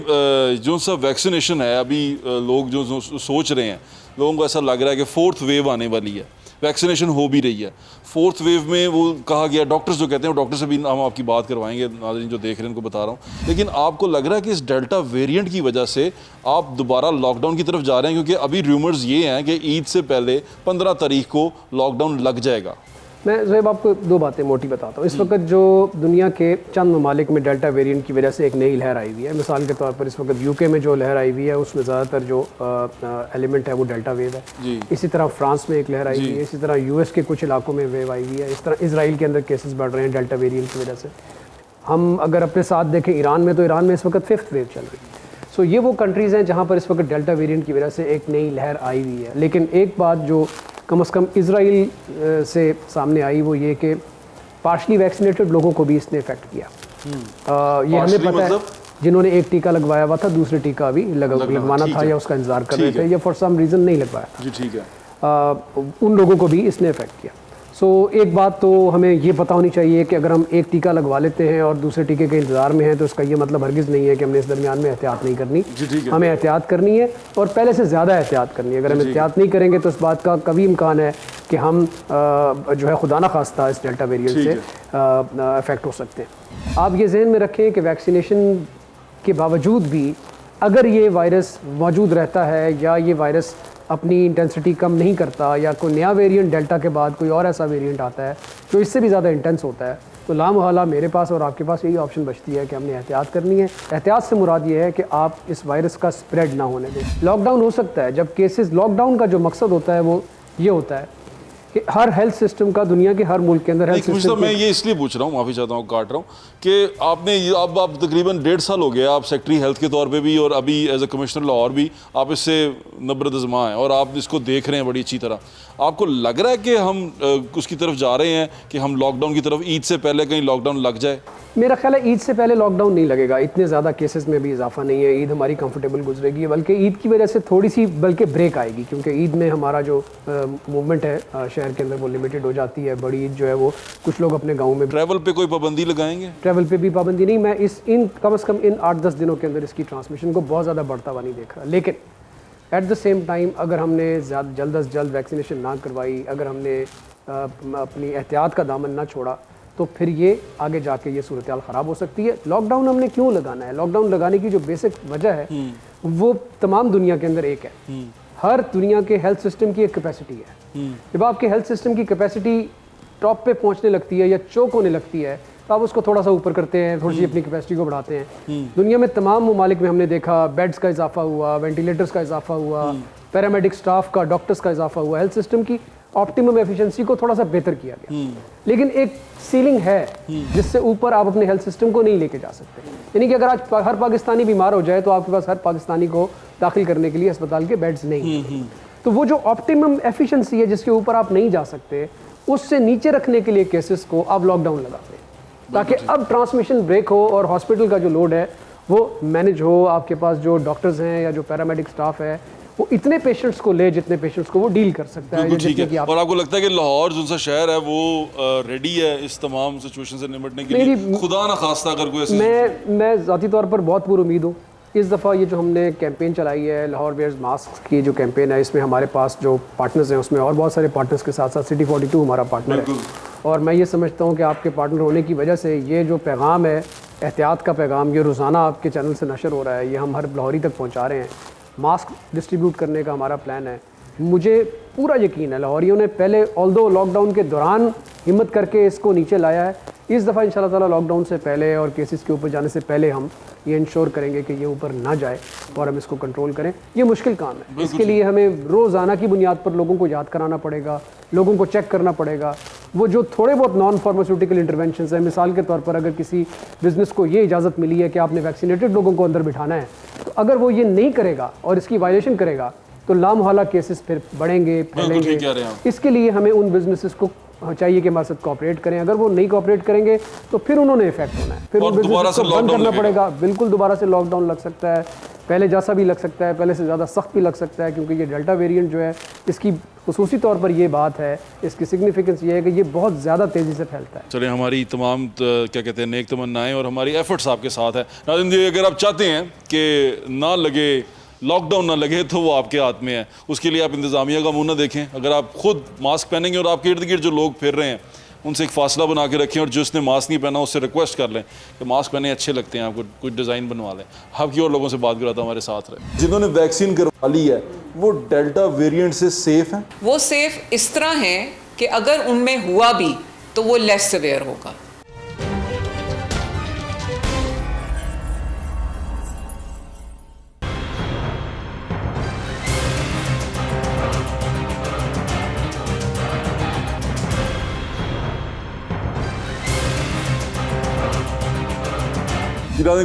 जो सब वैक्सीनेशन है, अभी लोग जो सोच रहे हैं, लोगों को ऐसा लग रहा है कि 4th वेव आने वाली है, वैक्सीनेशन हो भी रही है। 4th वेव में वो कहा गया, डॉक्टर्स जो कहते हैं, वो डॉक्टर से भी हम आपकी बात करवाएंगे, नाज़रीन जो देख रहे हैं उनको बता रहा हूँ। लेकिन आपको लग रहा है कि इस डेल्टा वेरिएंट की वजह से आप दोबारा लॉकडाउन की तरफ जा रहे हैं? क्योंकि अभी रूमर्स ये हैं कि ईद से पहले 15 तारीख को लॉकडाउन लग जाएगा। मैं ज़ोएब आपको 2 बातें मोटी बताता हूँ। इस वक्त जो दुनिया के चंद ममालिक में डेल्टा वेरिएंट की वजह से एक नई लहर आई हुई है। मिसाल के तौर पर इस वक्त UK में जो लहर आई हुई है उसमें ज़्यादातर जो एलिमेंट है वो डेल्टा वेव है। इसी तरह फ्रांस में एक लहर आई हुई है, इसी तरह US के कुछ इलाकों में वेव आई हुई है, इस तरह इसराइल के अंदर केसेस बढ़ रहे हैं डेल्टा वेरिएंट की वजह से। हम अगर अपने साथ देखें ईरान में, तो ईरान में इस वक्त 5th वेव चल रही है। सो ये वो कंट्रीज़ हैं जहाँ पर इस वक्त डेल्टा वेरिएंट की वजह से एक नई लहर आई हुई है। लेकिन एक बात जो कम से कम इजराइल से सामने आई वो ये कि पार्शली वैक्सीनेटेड लोगों को भी इसने इफेक्ट किया। ये हमें पता है, जिन्होंने एक टीका लगवाया हुआ था, दूसरे टीका अभी लगवाना था या उसका इंतजार कर रहे थे या फॉर सम रीज़न नहीं लगवाया जी, ठीक है, उन लोगों को भी इसने इफेक्ट किया। सो एक बात तो हमें ये पता होनी चाहिए कि अगर हम एक टीका लगवा लेते हैं और दूसरे टीके के इंतज़ार में हैं तो इसका ये मतलब हरगिज़ नहीं है कि हमने इस दरमियान में एहतियात नहीं करनी। हमें एहतियात करनी है और पहले से ज़्यादा एहतियात करनी है। अगर हम एहतियात नहीं करेंगे तो इस बात का कभी इम्कान है कि हम जो है खुदा न खास्ता इस डेल्टा वेरिएंट से अफेक्ट हो सकते हैं। आप ये जहन में रखें कि वैक्सीनेशन के बावजूद भी अगर ये वायरस मौजूद रहता है या ये वायरस अपनी इंटेंसिटी कम नहीं करता या कोई नया वेरिएंट डेल्टा के बाद कोई और ऐसा वेरिएंट आता है जो इससे भी ज़्यादा इंटेंस होता है, तो लामहला मेरे पास और आपके पास यही ऑप्शन बचती है कि हमने एहतियात करनी है। एहतियात से मुराद ये है कि आप इस वायरस का स्प्रेड ना होने दें। लॉकडाउन हो सकता है जब केसेस, लॉकडाउन का जो मकसद होता है वो ये होता है कि हर हेल्थ सिस्टम का दुनिया के हर मुल्क के अंदर हेल्थ सिस्टम। मैं ये इसलिए पूछ रहा हूँ, माफ़ी चाहता हूँ काट रहा हूँ, कि आपने अब आप तकरीबन 1.5 साल हो गया, आप सेक्रेटरी हेल्थ के तौर पे भी और अभी एज ए कमिश्नर लाहौर भी आप इससे नब्रत-ए-ज़मा हैं और आप इसको देख रहे हैं बड़ी अच्छी तरह। आपको लग रहा है कि हम उसकी तरफ जा रहे हैं कि हम लॉकडाउन की तरफ ईद से पहले कहीं लॉकडाउन लग जाए? मेरा ख्याल है ईद से पहले लॉकडाउन नहीं लगेगा, इतने ज़्यादा केसेस में भी इजाफा नहीं है, ईद हमारी कंफर्टेबल गुजरेगी, बल्कि ईद की वजह से थोड़ी सी बल्कि ब्रेक आएगी, क्योंकि ईद में हमारा जो मूवमेंट है शहर के अंदर वो लिमिटेड हो जाती है। बड़ी ईद जो है वो कुछ लोग अपने गाँव में। ट्रैवल पे कोई पाबंदी लगाएंगे? ट्रैवल पे भी पाबंदी नहीं, मैं कम से कम इन 8-10 दिनों के अंदर इसकी ट्रांसमिशन को बहुत ज़्यादा बढ़ता हुआ नहीं देख रहा। लेकिन एट द सेम टाइम अगर हमने जल्द अज जल्द वैक्सीनेशन ना करवाई, अगर हमने अपनी एहतियात का दामन ना छोड़ा, तो फिर ये आगे जाके ये सूरत हाल ख़राब हो सकती है। लॉकडाउन हमने क्यों लगाना है? लॉकडाउन लगाने की जो बेसिक वजह है वो तमाम दुनिया के अंदर एक है। हर दुनिया के हेल्थ सिस्टम की एक कैपेसिटी है। जब आपके हेल्थ सिस्टम की कैपेसिटी टॉप पे पहुंचने लगती है या चोक होने लगती है तो आप उसको थोड़ा सा ऊपर करते हैं, थोड़ी सी अपनी कैपेसिटी को बढ़ाते हैं। दुनिया में तमाम ममालिक में हमने देखा बेड्स का इजाफा हुआ, वेंटिलेटर्स का इजाफा हुआ, पैरामेडिक स्टाफ का, डॉक्टर्स का इजाफा हुआ, हेल्थ सिस्टम की ऑप्टिमम एफिशिएंसी को थोड़ा सा बेहतर किया गया। लेकिन एक सीलिंग है जिससे ऊपर आप अपने हेल्थ सिस्टम को नहीं लेके जा सकते। यानी कि अगर आज हर पाकिस्तानी बीमार हो जाए तो आपके पास हर पाकिस्तानी को दाखिल करने के लिए अस्पताल के बेड्स नहीं हैं। तो वो जो ऑप्टिमम एफिशिएंसी है जिसके ऊपर आप नहीं जा सकते, उससे नीचे रखने के लिए केसेस को आप लॉकडाउन लगाते हैं ताकि अब ट्रांसमिशन ब्रेक हो और हॉस्पिटल का जो लोड है वो मैनेज हो। आपके पास जो डॉक्टर्स हैं या जो पैरामेडिक स्टाफ है वो इतने पेशेंट्स को ले जितने पेशेंट्स को वो डील कर सकता है। बिल्कुल ठीक जितने कि है। आप और आपको लगता है कि लाहौर जो सा शहर है वो रेडी है इस तमाम सिचुएशन से निपटने के लिए? खुदा ना खास्ता अगर कोई ऐसी मैं ज़ाती तौर पर बहुत पुरुमीद हूँ। इस दफ़ा ये जो हमने कैंपेन चलाई है लाहौर वेयर्स मास्क की जो कैंपेन है, इसमें हमारे पास जो पार्टनर्स हैं उसमें और बहुत सारे पार्टनर्स के साथ साथ सिटी 42 हमारा पार्टनर है। और मैं ये समझता हूँ कि आपके पार्टनर होने की वजह से ये जो पैगाम है, एहतियात का पैगाम, ये रोज़ाना आपके चैनल से नशर हो रहा है, ये हम हर लाहौरी तक पहुँचा रहे हैं। मास्क डिस्ट्रीब्यूट करने का हमारा प्लान है। मुझे पूरा यकीन है लाहौरियों ने पहले ऑल्दो लॉकडाउन के दौरान हिम्मत करके इसको नीचे लाया है। इस दफ़ा इंशाल्लाह ताला लॉकडाउन से पहले और केसेस के ऊपर जाने से पहले हम ये इंश्योर करेंगे कि ये ऊपर ना जाए और हम इसको कंट्रोल करें। ये मुश्किल काम है, इसके लिए हमें रोज़ाना की बुनियाद पर लोगों को याद कराना पड़ेगा, लोगों को चेक करना पड़ेगा। वो जो थोड़े बहुत नॉन फार्मास्यूटिकल इंटरवेंशंस हैं, मिसाल के तौर पर अगर किसी बिज़नेस को ये इजाज़त मिली है कि आपने वैक्सीनेटेड लोगों को अंदर बिठाना है, तो अगर वो ये नहीं करेगा और इसकी वायलेशन करेगा तो लामहला केसेस फिर बढ़ेंगे, फैलेंगे। इसके लिए हमें उन बिजनेसेस को चाहिए कि हमारे साथ कोऑपरेट करें। अगर वो नहीं कोऑपरेट करेंगे तो फिर उन्होंने इफेक्ट होना है, फिर उन बिजनेस को बंद करना पड़ेगा। बिल्कुल दोबारा से लॉकडाउन लग सकता है, पहले जैसा भी लग सकता है, पहले से ज़्यादा सख्त भी लग सकता है, क्योंकि ये डेल्टा वेरिएंट जो है इसकी खुसूसी तौर पर ये बात है, इसकी सिग्निफिकेंस ये है कि ये बहुत ज़्यादा तेज़ी से फैलता है। चले, हमारी तमाम क्या कहते हैं नेक तमन्नाएं और हमारी एफर्ट्स आपके साथ है। नाज़रीन जी, अगर आप चाहते हैं कि ना लगे, लॉकडाउन ना लगे, तो वो आपके हाथ में है। उसके लिए आप इंतज़ामिया का मुँह ना देखें। अगर आप खुद मास्क पहनेंगे और आपके इर्द गिर्द जो लोग फिर रहे हैं उनसे एक फ़ासला बना के रखें, और जिसने मास्क नहीं पहना उससे रिक्वेस्ट कर लें कि मास्क पहने, अच्छे लगते हैं आपको, कुछ डिज़ाइन बनवा लें। आपकी और लोगों से बात कराता हमारे साथ रहे। जिन्होंने वैक्सीन करवा ली है वो डेल्टा वेरिएंट से सेफ़ हैं? वो सेफ़ इस तरह हैं कि अगर उनमें हुआ भी तो वो लेस सिवियर होगा।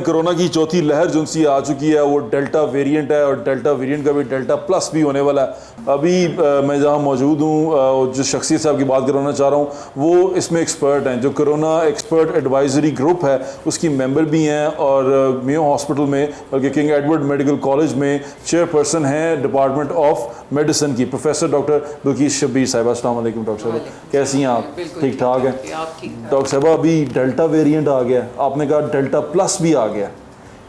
कोरोना की चौथी लहर जो सी आ चुकी है वो डेल्टा वेरिएंट है, और डेल्टा वेरिएंट का भी डेल्टा प्लस भी होने वाला है। अभी मैं जहां मौजूद हूं, जो शख्सियत से आपकी बात करवाना चाह रहा हूं वो इसमें एक्सपर्ट हैं, जो कोरोना एक्सपर्ट एडवाइजरी ग्रुप है उसकी मेंबर भी हैं, और मेयो हॉस्पिटल में बल्कि किंग एडवर्ड मेडिकल कॉलेज में चेयरपर्सन हैं डिपार्टमेंट ऑफ मेडिसिन की, प्रोफेसर डॉक्टर बिल्किस शब्बीर साहिबा। अस्सलाम वालेकुम डॉक्टर साहब, कैसी हैं आप? ठीक ठाक हैं डॉक्टर साहबा? अभी डेल्टा वेरिएंट आ गया, आपने कहा डेल्टा प्लस भी आ गया,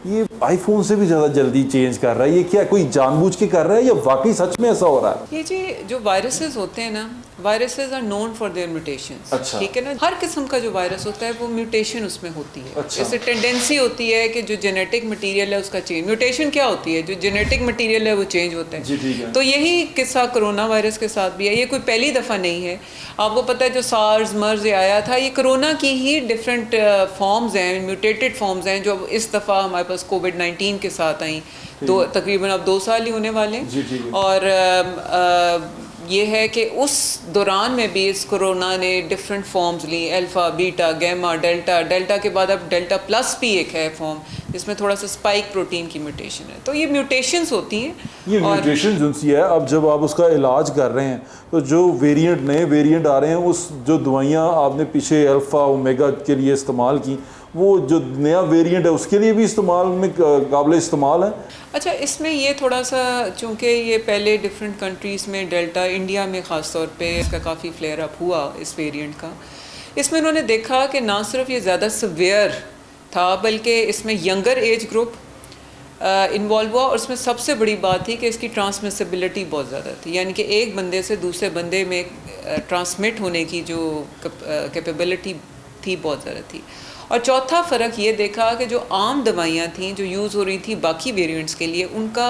ये आईफोन से भी ज़्यादा जल्दी चेंज कर रहा है, ये क्या कोई जानबूझ के कर रहा है या वाकई सच में ऐसा हो रहा है? ये जी जो वायरसेस होते हैं ना, viruses are known for their mutations. अच्छा। ठीक है ना, हर किस्म का जो वायरस होता है वो म्यूटेशन उसमें होती है। अच्छा। जैसे टेंडेंसी होती है कि जो जेनेटिक मटेरियल है उसका चेंज, म्यूटेशन क्या होती है, जो जेनेटिक मटेरियल है वो चेंज होता है। जी ठीक है। तो यही किस्सा कोरोना वायरस के साथ भी है। ये कोई पहली दफ़ा नहीं है। आपको पता है जो सार्स मर्ज आया था, ये कोरोना की ही डिफरेंट फॉर्म्स हैं, म्यूटेटेड फॉर्म्स हैं, जो इस दफ़ा हमारे पास कोविड-19 के साथ आई। तो तकरीबन अब 2 साल ही होने वाले हैं। और ये है कि उस दौरान में भी इस कोरोना ने डिफरेंट फॉर्म्स ली, alpha, beta, gamma, delta. Delta के बाद अब डेल्टा प्लस भी एक है फॉर्म, जिसमें थोड़ा सा स्पाइक प्रोटीन की म्यूटेशन है। तो ये म्यूटेशंस होती हैं। ये म्यूटेशन जो सी है, अब जब आप उसका इलाज कर रहे हैं तो जो वेरिएंट, नए वेरिएंट आ रहे हैं, उस जो दवाइयाँ आपने पीछे अल्फ़ा ओमेगा के लिए इस्तेमाल की, वो जो नया वेरिएंट है उसके लिए भी इस्तेमाल में काबिल इस्तेमाल है? अच्छा, इसमें ये थोड़ा सा, चूँकि ये पहले डिफरेंट कंट्रीज़ में डेल्टा, इंडिया में ख़ास तौर पे इसका काफ़ी फ्लेयर अप हुआ इस वेरिएंट का। इसमें उन्होंने देखा कि ना सिर्फ ये ज़्यादा सिवियर था बल्कि इसमें यंगर एज ग्रुप इन्वॉल्व हुआ, और उसमें सबसे बड़ी बात थी कि इसकी ट्रांसमिसिबिलिटी बहुत ज़्यादा थी, यानी कि एक बंदे से दूसरे बंदे में ट्रांसमिट होने की जो कैपेबिलिटी थी बहुत ज़्यादा थी। और चौथा फ़र्क ये देखा कि जो आम दवाइयाँ थी जो यूज़ हो रही थी बाकी वेरिएंट्स के लिए, उनका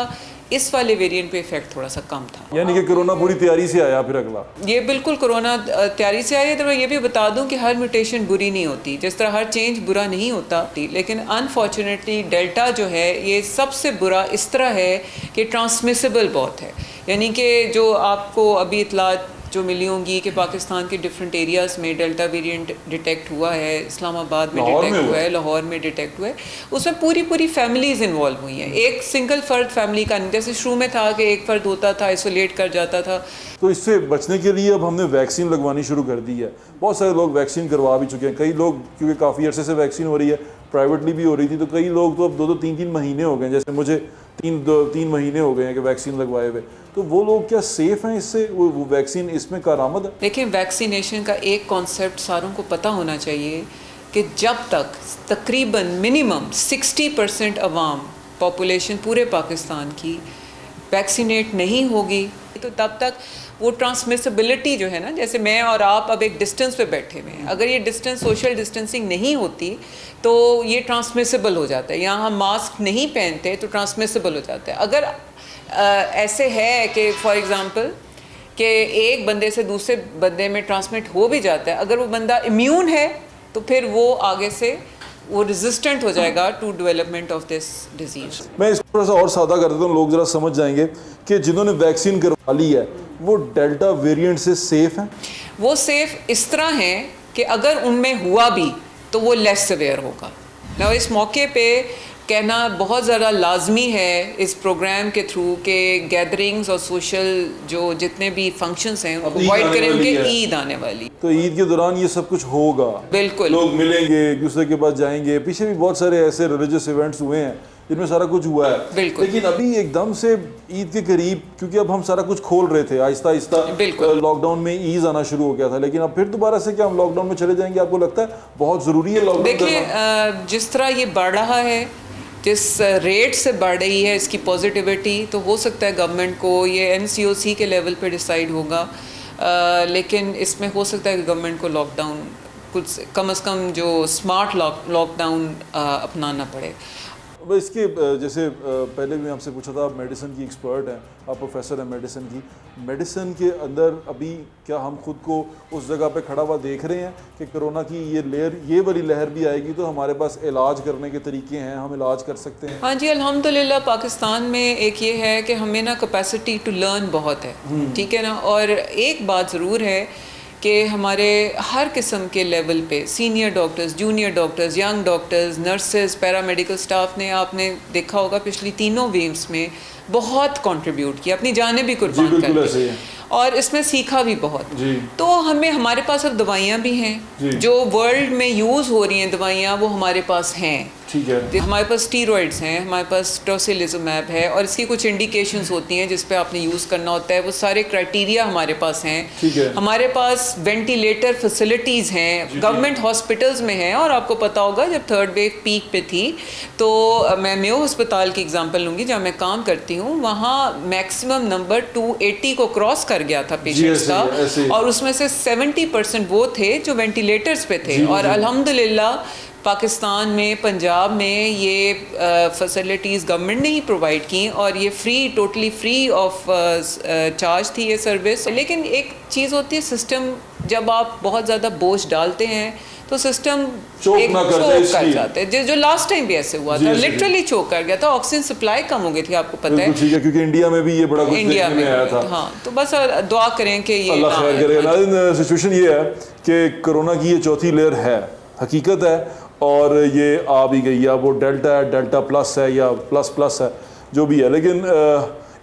इस वाले वेरिएंट पे इफेक्ट थोड़ा सा कम था। यानी कि कोरोना पूरी तैयारी से आया फिर अगला। ये बिल्कुल कोरोना तैयारी से आई है। तो मैं ये भी बता दूं कि हर म्यूटेशन बुरी नहीं होती, जिस तरह हर चेंज बुरा नहीं होता, लेकिन अनफॉर्चुनेटली डेल्टा जो है ये सबसे बुरा इस तरह है कि ट्रांसमिसिबल बहुत है। यानी कि जो आपको अभी इतलात जो मिली होंगी कि पाकिस्तान के डिफरेंट एरियाज़ में डेल्टा वेरिएंट डिटेक्ट हुआ है, इस्लामाबाद में डिटेक्ट हुआ है, लाहौर में डिटेक्ट हुआ है, उसमें पूरी फैमिलीज़ इन्वॉल्व हुई हैं। एक सिंगल फ़र्द फैमिली का नहीं, जैसे शुरू में था कि एक फ़र्द होता था, आइसोलेट कर जाता था। तो इससे बचने के लिए अब हमने वैक्सीन लगवानी शुरू कर दी है। बहुत सारे लोग वैक्सीन करवा भी चुके हैं, कई लोग क्योंकि काफ़ी अरसे से वैक्सीन हो रही है, प्राइवेटली भी हो रही थी, तो कई लोग तो अब 2-3 महीने हो गए, जैसे मुझे 3 महीने हो गए हैं कि वैक्सीन लगवाए हुए। तो वो लोग क्या सेफ़ हैं इससे, वो वैक्सीन इसमें कारआमद है? देखिए, वैक्सीनेशन का एक कॉन्सेप्ट सारों को पता होना चाहिए कि जब तक तकरीबन मिनिमम 60% अवाम पॉपुलेशन पूरे पाकिस्तान की वैक्सीनेट नहीं होगी, तो तब तक वो ट्रांसमिसिबिलिटी जो है ना, जैसे मैं और आप अब एक डिस्टेंस पे बैठे हुए हैं, अगर ये डिस्टेंस सोशल डिस्टेंसिंग नहीं होती तो ये ट्रांसमिसिबल हो जाता है। यहाँ हम मास्क नहीं पहनते तो ट्रांसमिसिबल हो जाता है। अगर ऐसे है कि फॉर एग्ज़ाम्पल कि एक बंदे से दूसरे बंदे में ट्रांसमिट हो भी जाता है, अगर वो बंदा इम्यून है तो फिर वो आगे से वो रेजिस्टेंट हो जाएगा to development of this disease. मैं इसको थोड़ा सा और सादा कर देता हूँ, लोग ज़रा समझ जाएंगे कि जिन्होंने वैक्सीन करवा ली है वो डेल्टा वेरिएंट से सेफ़ हैं। वो सेफ इस तरह हैं कि अगर उनमें हुआ भी तो वो लेस सिवियर होगा ना। इस मौके पे कहना बहुत ज़्यादा लाजमी है इस प्रोग्राम के थ्रू के गैदरिंग्स और सोशल जो जितने भी फंक्शंस हैं उनको अवॉइड करें, उनके ईद आने वाली। तो ईद के दौरान ये सब कुछ होगा, बिल्कुल लोग मिलेंगे, एक दूसरे के पास जाएंगे। पीछे भी बहुत सारे ऐसे रिलीजियस इवेंट्स हुए हैं जिनमें सारा कुछ हुआ है, बिल्कुल। लेकिन अभी एकदम से ईद के करीब, क्योंकि अब हम सारा कुछ खोल रहे थे आहिस्ता आहिस्ता, लॉकडाउन में ईज आना शुरू हो गया था, लेकिन अब फिर दोबारा से क्या हम लॉकडाउन में चले जाएंगे? आपको लगता है बहुत ज़रूरी है लॉकडाउन? देखिए, जिस तरह ये बढ़ रहा है, जिस रेट से बढ़ रही है इसकी पॉजिटिविटी, तो हो सकता है गवर्नमेंट को ये NCOC के लेवल पे डिसाइड होगा, लेकिन इसमें हो सकता है कि गवर्नमेंट को लॉकडाउन कुछ कम से कम जो स्मार्ट लॉकडाउन अपनाना पड़े। अब इसके जैसे पहले भी आपसे पूछा था, आप मेडिसिन की एक्सपर्ट हैं, आप प्रोफेसर हैं मेडिसिन की। मेडिसिन के अंदर अभी क्या हम खुद को उस जगह पे खड़ा हुआ देख रहे हैं कि कोरोना की ये वाली लहर भी आएगी तो हमारे पास इलाज करने के तरीके हैं, हम इलाज कर सकते हैं? हाँ जी, अल्हम्दुलिल्लाह पाकिस्तान में एक ये है कि हमें ना कैपेसिटी टू लर्न बहुत है, ठीक है ना। और एक बात ज़रूर है कि हमारे हर किस्म के लेवल पे senior doctors, junior doctors, young doctors, nurses, paramedical staff ने, आपने देखा होगा पिछली 3 वेव्स में बहुत कंट्रीब्यूट किया, अपनी जानें भी कुर्बान कर दी और इसमें सीखा भी बहुत। तो हमारे पास अब दवाइयाँ भी हैं जो वर्ल्ड में यूज़ हो रही हैं, दवाइयाँ वो हमारे पास हैं, ठीक है। हमारे पास स्टीरॉइड्स हैं, हमारे पास टोसिलिजुमैब है और इसकी कुछ इंडिकेशंस होती हैं जिस पे आपने यूज़ करना होता है, वो सारे क्राइटेरिया हमारे पास हैं, ठीक है। हमारे पास वेंटिलेटर फैसिलिटीज़ हैं, गवर्नमेंट हॉस्पिटल्स में हैं। और आपको पता होगा जब 3rd वेव पीक पे थी तो मैं मेयो अस्पताल की एग्जांपल लूँगी जहाँ मैं काम करती हूँ, वहाँ मैक्सिमम नंबर 280 को क्रॉस कर गया था पेशेंट्स का, और उसमें से 70% वो थे जो वेंटिलेटर्स पे थे। और अल्हम्दुलिल्लाह पाकिस्तान में, पंजाब में ये फैसिलिटीज़ गवर्नमेंट ने ही प्रोवाइड की और ये टोटली फ्री ऑफ चार्ज थी ये सर्विस। लेकिन एक चीज़ होती है, सिस्टम जब आप बहुत ज़्यादा बोझ डालते हैं तो सिस्टम चोक कर जाते हैं, जो लास्ट टाइम भी ऐसे हुआ था, लिटरली चोक कर गया था, ऑक्सीजन सप्लाई कम हो गई थी, आपको पता है, ठीक है, क्योंकि इंडिया में भी ये बड़ा कुछ इंडिया में आया था। हाँ, तो बस दुआ करें कि ये अल्लाह खैर करे। नाज़रीन, सिचुएशन ये है कि कोरोना की ये चौथी लेयर है, हकीकत है, और ये आ भी गई, या वो डेल्टा है, डेल्टा प्लस है या प्लस प्लस है, जो भी है, लेकिन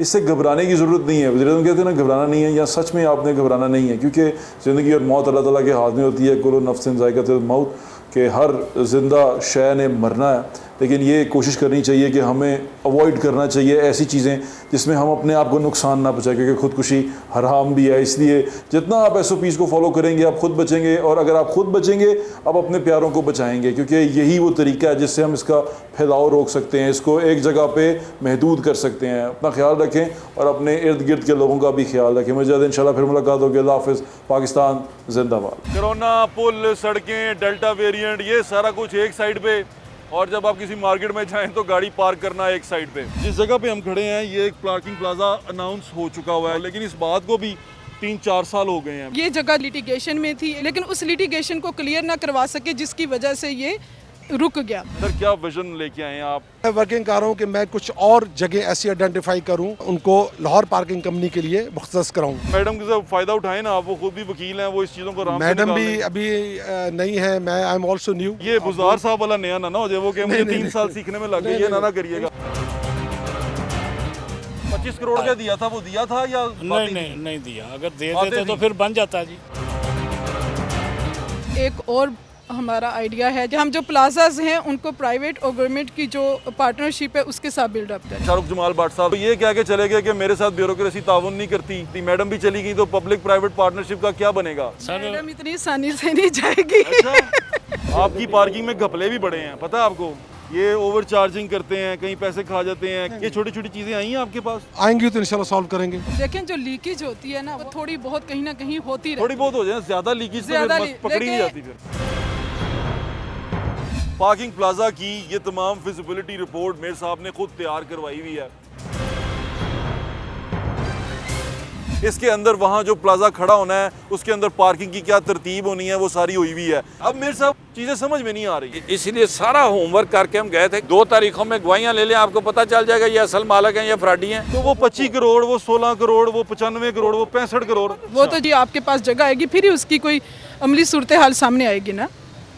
इससे घबराने की ज़रूरत नहीं है। वज़ीर-ए-आज़म कहते हैं ना, घबराना नहीं है, या सच में आपने घबराना नहीं है, क्योंकि ज़िंदगी और मौत अल्लाह ताला के हाथ में होती है। कुल्लु नफ्सिन ज़ाइक़तुल मौत, कि हर जिंदा शय ने मरना है, लेकिन ये कोशिश करनी चाहिए कि हमें अवॉइड करना चाहिए ऐसी चीज़ें जिसमें हम अपने आप को नुकसान ना पहुँचाएं, क्योंकि ख़ुदकुशी हराम भी है। इसलिए जितना आप SOPs को फॉलो करेंगे आप ख़ुद बचेंगे, और अगर आप ख़ुद बचेंगे आप अपने प्यारों को बचाएंगे, क्योंकि यही वो तरीका है जिससे हम इसका फैलाव रोक सकते हैं, इसको एक जगह पे महदूद कर सकते हैं। अपना ख्याल रखें और अपने इर्द गिर्द के लोगों का भी ख्याल रखें। मुझे इंशाल्लाह फिर मुलाकात होगी। अल्लाह हाफ़िज़। पाकिस्तान जिंदाबाद। कोरोना, पुल, सड़कें, डेल्टा वेरिएंट, ये सारा कुछ एक साइड पे, और जब आप किसी मार्केट में जाएं तो गाड़ी पार्क करना है एक साइड पे। जिस जगह पे हम खड़े हैं ये एक पार्किंग प्लाजा अनाउंस हो चुका हुआ है, लेकिन इस बात को भी 3-4 साल हो गए हैं। ये जगह लिटिगेशन में थी, लेकिन उस लिटिगेशन को क्लियर ना करवा सके, जिसकी वजह से ये रुक गया। सर क्या विजन लेके आए हैं आप? मैं वर्किंग कर रहा हूँ कि मैं कुछ और जगह ऐसी आइडेंटिफाई करूँ, उनको लाहौर पार्किंग कंपनी के लिए मुख्तस कराऊँ। मैडम के साथ फायदा उठाए ना आप, वो खुद भी वकील हैं, वो इस चीज़ों को आराम से मैडम निकाल भी लेंगे। अभी नहीं है, मैं आई एम ऑल्सो न्यू। ये बुजार साहब वाला नया ना हो जाए वो कि मुझे 3 नहीं, साल सीखने में लग गए, ये ना करिएगा। 25 करोड़ का दिया था, वो दिया था या नहीं दिया। अगर दे बातें देते तो थी। फिर बन जाता जी। एक और हमारा आइडिया है कि हम जो प्लाजाज हैं उनको प्राइवेट और गवर्नमेंट की जो पार्टनरशिप है उसके साथ बिल्डअप करें। शाहरुख जमाल भट्ट साहब ये कह के चले गए कि मेरे साथ ब्यूरोक्रेसी ताउन नहीं करती थी। मैडम भी चली गई तो पब्लिक प्राइवेट पार्टनरशिप का क्या बनेगा? मैडम इतनी आसानी से नहीं जाएगी। अच्छा, आपकी पार्किंग में घपले भी बड़े हैं, पता है आपको? ये ओवर चार्जिंग करते हैं, कहीं पैसे खा जाते हैं। ये छोटी छोटी चीजें आई हैं आपके पास? आएंगी तो इंशाल्लाह सॉल्व करेंगे। लेकिन जो लीकेज होती है ना, वो थोड़ी बहुत कहीं ना कहीं होती थोड़ी रहती बहुत हो जाए, ज्यादा लीकेज तो ज्यादा फिर बस पकड़ी नहीं जाती। फिर पार्किंग प्लाजा की ये तमाम फिजिबिलिटी रिपोर्ट मेरे साहब ने खुद तैयार करवाई हुई है। इसके अंदर वहाँ जो प्लाजा खड़ा होना है उसके अंदर पार्किंग की क्या तरतीब होनी है वो सारी हुई हुई है। अब मेरे साहब चीज़ें समझ में नहीं आ रही। इसीलिए सारा होमवर्क करके हम गए थे। 2 तारीखों में गवाहियां ले लें, आपको पता चल जाएगा ये असल मालक हैं या फ्रॉडी हैं। तो वो 25 करोड़, वो 16 करोड़, वो 95 करोड़, वो 65 करोड़ वो तो जी आपके पास जगह आएगी, फिर ही उसकी कोई अमली सूरत हाल सामने आएगी ना।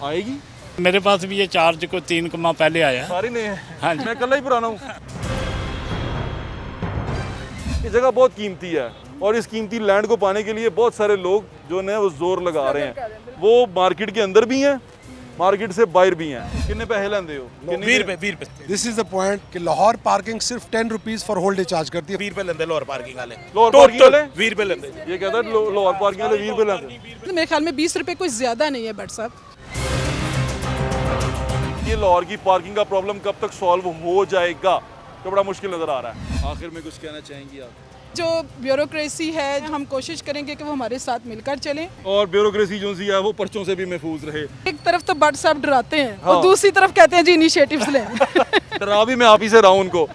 आएगी। मेरे पास भी ये चार्ज को 3 माह पहले आया। सारी नहीं है। हाँ जी। मैं कल ही पुराना हूँ। ये जगह बहुत कीमती है और इस कीमती लैंड को पाने के लिए बहुत सारे लोग जो है वो जोर लगा रहे हैं। वो मार्केट के अंदर भी हैं, मार्केट से बाहर भी हैं। कितने पैसे लेंदे हो? 20 रुपए दिस इज द पॉइंट कि लाहौर पार्किंग सिर्फ 10 rupees for whole day charge करती है। 20 रुपए लेंदे लाहौर पार्किंग वाले। लाहौर पार्किंग वाले 20 रुपए लेंदे। ये कहता है लाहौर पार्किंग वाले 20 रुपए लेंदे। मेरे ख्याल में 20 रुपए कोई ज्यादा नहीं है भट्ट साहब। ये लाहौर की पार्किंग का प्रॉब्लम कब तक सॉल्व हो जाएगा तो बड़ा मुश्किल नजर आ रहा है। आखिर में कुछ कहना चाहेंगी आप? जो ब्यूरोक्रेसी है, हम कोशिश करेंगे कि वो हमारे साथ मिलकर चलें। और ब्यूरोक्रेसी जो सी है वो पर्चों से भी महफूज रहे। एक तरफ तो भट्ट साहब डराते हैं हाँ। और दूसरी तरफ कहते हैं जी इनिशिएटिव्स लें। डरा भी मैं आप ही से रहा हूँ उनको।